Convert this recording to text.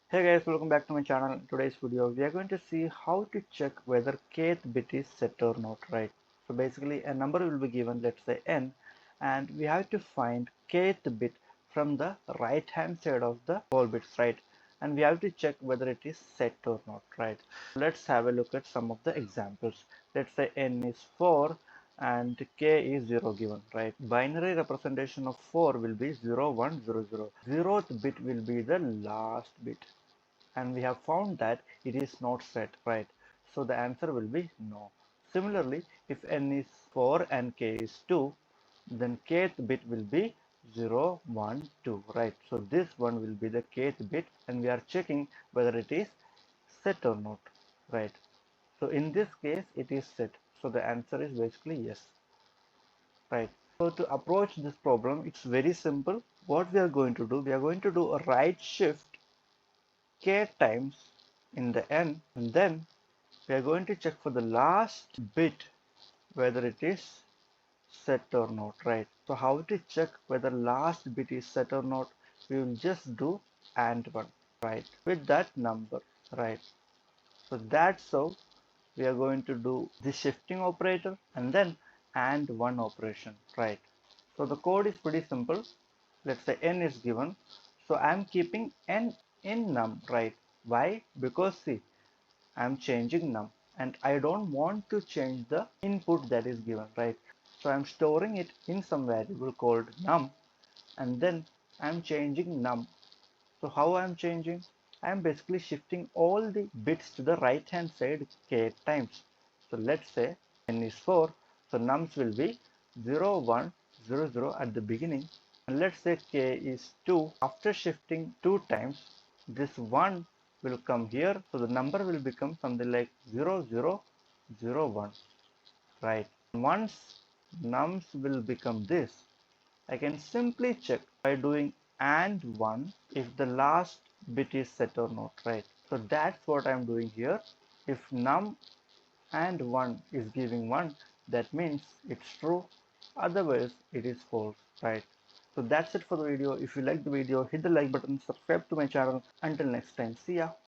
Hey guys, welcome back to my channel. In today's video, we are going to see how to check whether kth bit is set or not, right? So basically, a number will be given, let's say n, and we have to find kth bit from the right hand side of the whole bits, right? And we have to check whether it is set or not, right? Let's have a look at some of the examples. Let's say n is 4 and k is 0 given, right? Binary representation of 4 will be 0 1 0 0. 0th bit will be the last bit, and we have found that it is not set, right? So the answer will be no. Similarly, if n is 4 and k is 2, then kth bit will be 0 1 2, right? So this one will be the kth bit, and we are checking whether it is set or not, right? So in this case it is set, so the answer is basically yes, right? So to approach this problem, it's very simple. What we are going to do, we are going to do a right shift k times in the n, and then we are going to check for the last bit whether it is set or not, right? So how to check whether last bit is set or not? We will just do and one, right, with that number, right? So that's how we are going to do the shifting operator and then and one operation, right? So the code is pretty simple. Let's say n is given, so I'm keeping n in num, right? Why? Because see, I'm changing num and I don't want to change the input that is given, right? So I'm storing it in some variable called num, and then I'm changing num. So how I'm changing? I'm basically shifting all the bits to the right hand side k times. So let's say n is 4, so nums will be 0 1 0 0 at the beginning, and let's say k is 2. After shifting 2 times, this 1 will come here, so the number will become something like 0 0 0 1, right? Once nums will become this, I can simply check by doing and 1 if the last bit is set or not, right? So that's what I'm doing here. If num and 1 is giving 1, that means it's true, otherwise it is false, right? So that's it for the video. If you like the video, hit the like button, subscribe to my channel. Until next time, see ya.